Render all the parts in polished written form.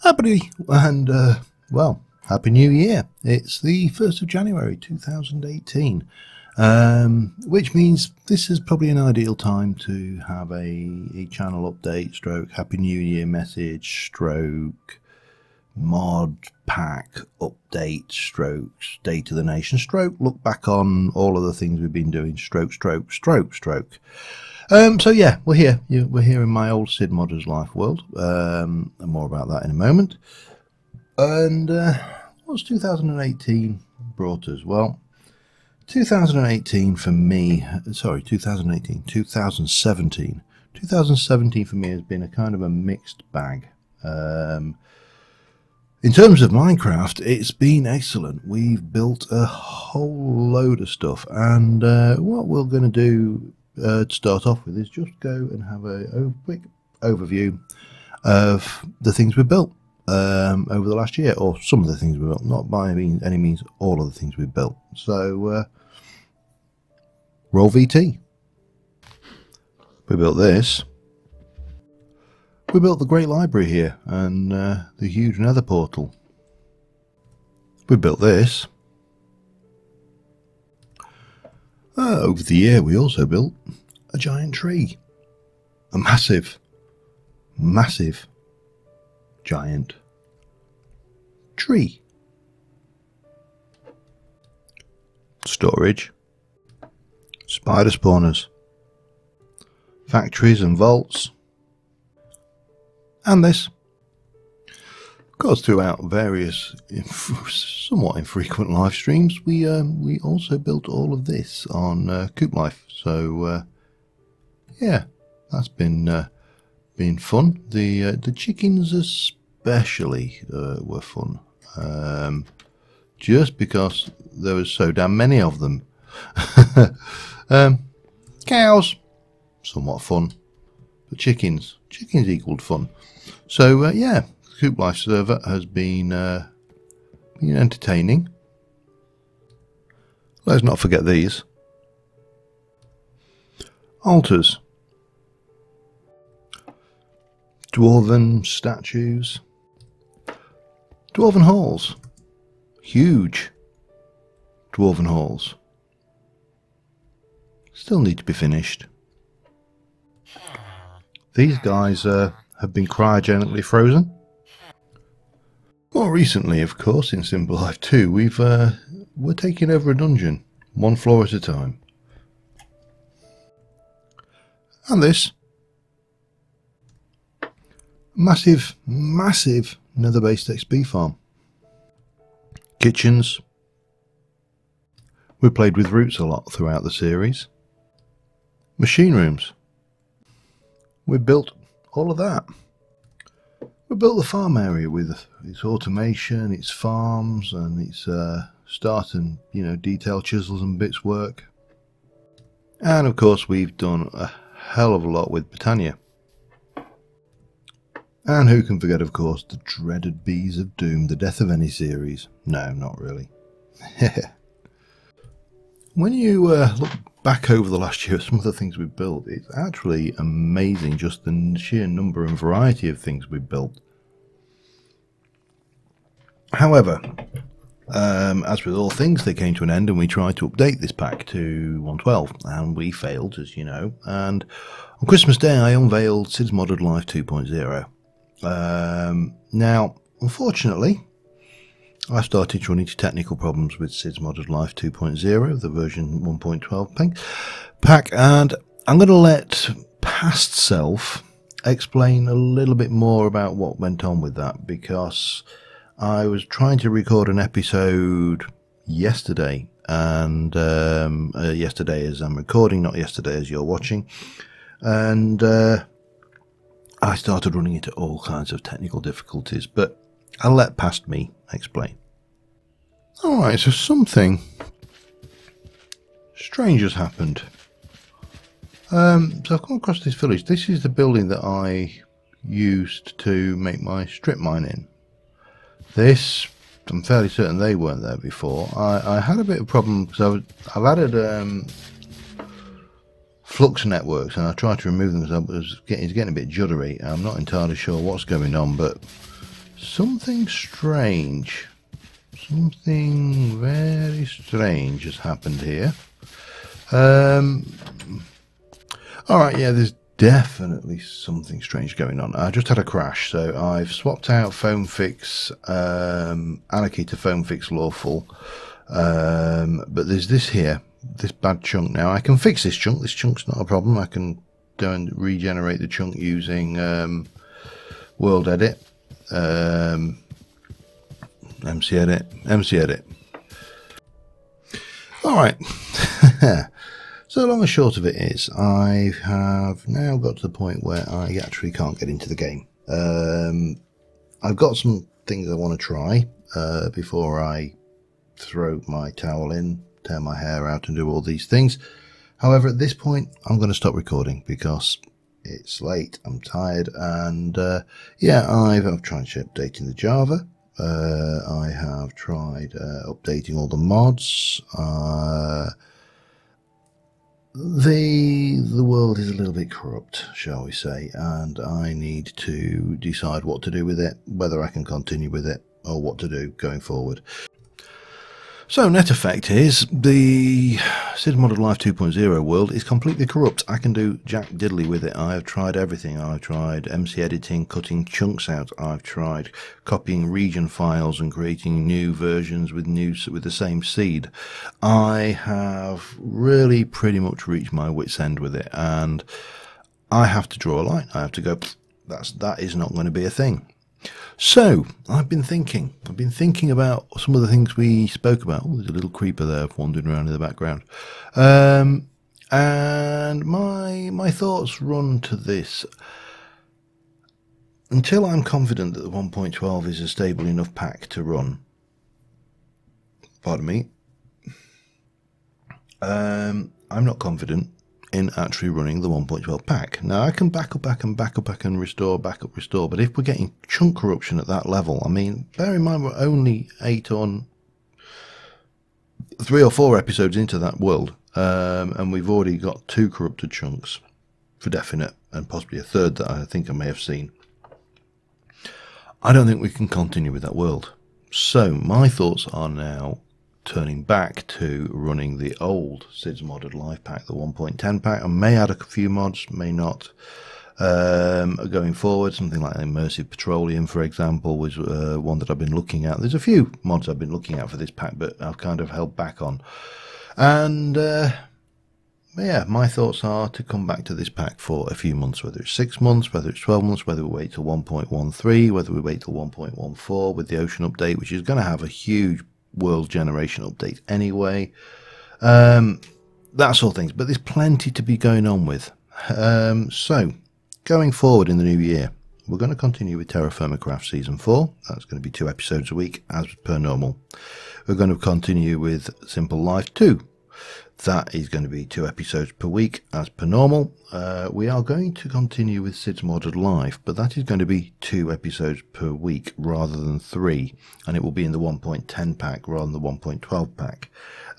Happy and well, Happy New Year. It's the 1st of January 2018, which means this is probably an ideal time to have a channel update stroke Happy New Year message stroke mod pack update stroke state of the nation stroke look back on all of the things we've been doing stroke. So yeah, we're here. We're here in my old Sid Modder's Life world, and more about that in a moment. And what's 2018 brought us? Well, 2018 for me, sorry, 2017 for me has been a kind of a mixed bag. In terms of Minecraft, it's been excellent. We've built a whole load of stuff, and what we're going to do to start off with is just go and have a quick overview of the things we've built over the last year, or some of the things we've built, not by any means all of the things we've built. So roll VT. We built this. We built the Great Library here and the huge Nether portal. We built this. Over the year we also built a giant tree. A massive giant tree. Storage. Spider spawners. Factories and vaults. And this. Of course, throughout various somewhat infrequent live streams, we also built all of this on Coop Life. So yeah, that's been fun. The chickens especially were fun, just because there was so damn many of them. Cows, somewhat fun, but chickens equaled fun. So yeah, the Coop Life server has been entertaining. Let's not forget these altars, dwarven statues, dwarven halls, huge dwarven halls, still need to be finished. These guys have been cryogenically frozen. More recently, of course, in Simple Life 2, we're taking over a dungeon, one floor at a time. And this massive nether-based XP farm. Kitchens. We played with roots a lot throughout the series. Machine rooms. We built all of that. We built the farm area with its automation, its farms, and its start and detail chisels and bits work. And of course, we've done a hell of a lot with Britannia. And who can forget, of course, the dreaded Bees of Doom, the death of any series? No, not really. When you look back over the last year at some of the things we've built, it's actually amazing just the sheer number and variety of things we've built. However, as with all things, they came to an end and we tried to update this pack to 1.12 and we failed, as you know. And on Christmas Day I unveiled Sid's Modder's Life 2.0. Now, unfortunately, I started running into technical problems with Sid's Modder's Life 2.0, the version 1.12 pack, and I'm going to let past self explain a little bit more about what went on with that, because I was trying to record an episode yesterday, and yesterday as I'm recording, not yesterday as you're watching, and I started running into all kinds of technical difficulties, but I'll let past me explain. Alright, so something strange has happened. So I've come across this village. This is the building that I used to make my strip mine in. This, I'm fairly certain they weren't there before. I had a bit of a problem because I've added flux networks and I tried to remove them because it's getting a bit juddery. I'm not entirely sure what's going on, but something strange. Something very strange has happened here. Alright, yeah, there's definitely something strange going on. I just had a crash, so I've swapped out Foam Fix Anarchy to Foam Fix Lawful. But there's this here, this bad chunk. Now I can fix this chunk. This chunk's not a problem. I can go and regenerate the chunk using World Edit, MC Edit. Alright. So long and short of it is, I have now got to the point where I actually can't get into the game. I've got some things I want to try before I throw my towel in, tear my hair out and do all these things. However, at this point, I'm going to stop recording because it's late, I'm tired, and yeah, I've tried updating the Java. I have tried updating all the mods. The world is a little bit corrupt, shall we say, and I need to decide what to do with it, whether I can continue with it or what to do going forward. So net effect is the Sid Modded Life 2.0 world is completely corrupt. I can do jack diddly with it. I've tried everything. I've tried MC editing, cutting chunks out. I've tried copying region files and creating new versions with the same seed. I have really pretty much reached my wit's end with it, and I have to draw a line. I have to go, that is not going to be a thing. So, I've been thinking about some of the things we spoke about. Oh, there's a little creeper there wandering around in the background. And my thoughts run to this. Until I'm confident that the 1.12 is a stable enough pack to run, pardon me, I'm not confident in actually running the 1.12 pack. Now I can back up and restore, but if we're getting chunk corruption at that level, I mean, bear in mind we're only 3 or 4 episodes into that world, and we've already got 2 corrupted chunks for definite, and possibly a third that I think I may have seen. I don't think we can continue with that world. So my thoughts are now turning back to running the old Sid's Modded Life pack, the 1.10 pack. I may add a few mods, may not. Going forward, something like Immersive Petroleum, for example, was one that I've been looking at. There's a few mods I've been looking at for this pack, but I've kind of held back on. And yeah, my thoughts are to come back to this pack for a few months, whether it's 6 months, whether it's 12 months, whether we wait till 1.13, whether we wait till 1.14 with the Ocean update, which is going to have a huge world generation update anyway. That sort of things, but there's plenty to be going on with. So going forward in the new year, we're going to continue with Terra Firma Craft Season 4. That's going to be 2 episodes a week as per normal. We're going to continue with Simple Life 2. That is going to be 2 episodes per week as per normal. We are going to continue with Sid's Modded Life, but that is going to be 2 episodes per week rather than 3, and it will be in the 1.10 pack rather than the 1.12 pack.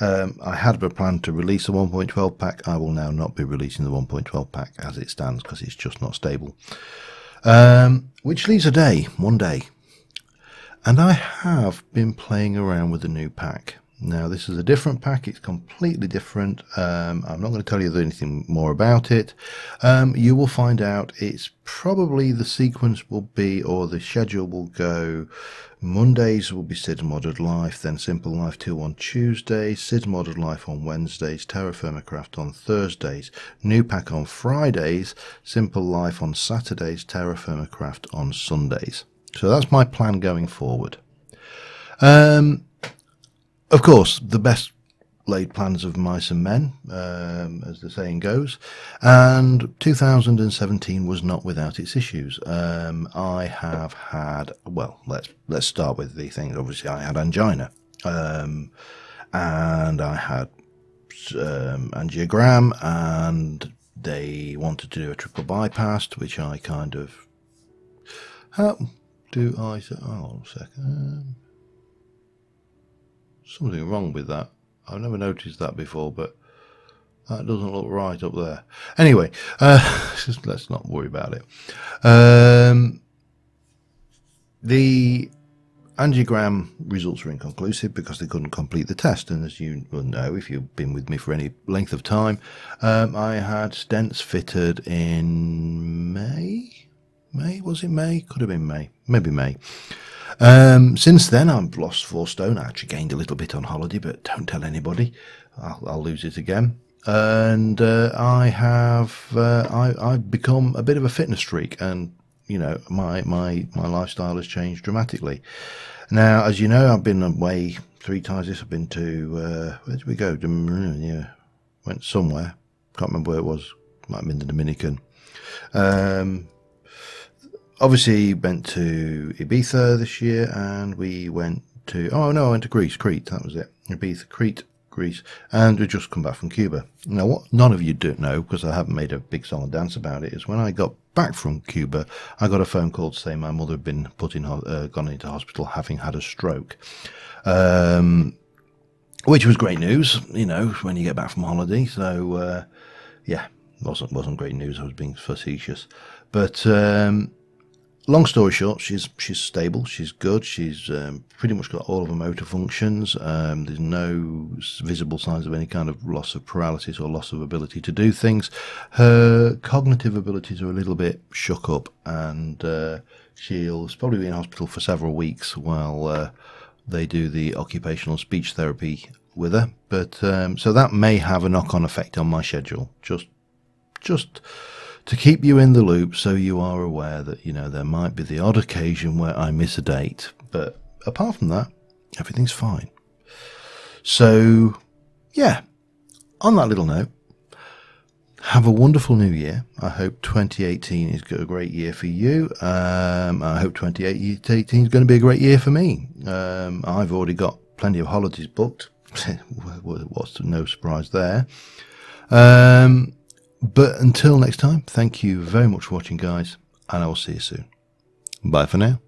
I had a plan to release the 1.12 pack. I will now not be releasing the 1.12 pack as it stands because it's just not stable. Which leaves one day. And I have been playing around with the new pack. Now this is a different pack, it's completely different. I'm not going to tell you anything more about it. You will find out. It's probably the sequence will be, or the schedule will go, Mondays will be Sid's Modded Life, then Simple Life 2 on Tuesdays, Sid's Modded Life on Wednesdays, Terra Firma Craft on Thursdays, new pack on Fridays, Simple Life on Saturdays, Terra Firma Craft on Sundays. So that's my plan going forward. Of course, the best laid plans of mice and men, as the saying goes, and 2017 was not without its issues. I have had, well, let's start with the things. Obviously, I had angina, and I had angiogram, and they wanted to do a triple bypass, which I kind of, oh, a second. Something wrong with that. I've never noticed that before, but that doesn't look right up there. Anyway, let's not worry about it. The angiogram results were inconclusive because they couldn't complete the test, and as you will know if you've been with me for any length of time, I had stents fitted in May, was it May? Could have been May, maybe May. Since then I've lost 4 stone. I actually gained a little bit on holiday, but don't tell anybody, I'll lose it again. And I've become a bit of a fitness freak, and you know, my lifestyle has changed dramatically. Now, as you know, I've been away 3 times this. I've been to, where did we go? Yeah, went somewhere. Can't remember where it was. Might have been the Dominican. Obviously, went to Ibiza this year, and we went to, oh no, I went to Greece, Crete, that was it. Ibiza, Crete, Greece, and we just come back from Cuba. Now, what none of you don't know, because I haven't made a big song and dance about it, is when I got back from Cuba, I got a phone call to say my mother had been gone into hospital having had a stroke, which was great news, you know, when you get back from holiday. So yeah, wasn't great news. I was being facetious, but long story short, she's stable, she's good, she's pretty much got all of her motor functions. There's no visible signs of any kind of loss of paralysis or loss of ability to do things. Her cognitive abilities are a little bit shook up, and she'll probably be in hospital for several weeks while they do the occupational speech therapy with her. But so that may have a knock-on effect on my schedule. Just to keep you in the loop, so you are aware that, you know, there might be the odd occasion where I miss a date, but apart from that, everything's fine. So yeah, on that little note, have a wonderful new year. I hope 2018 is a great year for you. I hope 2018 is going to be a great year for me. I've already got plenty of holidays booked. What's no surprise there. But until next time, thank you very much for watching, guys, and I will see you soon. Bye for now.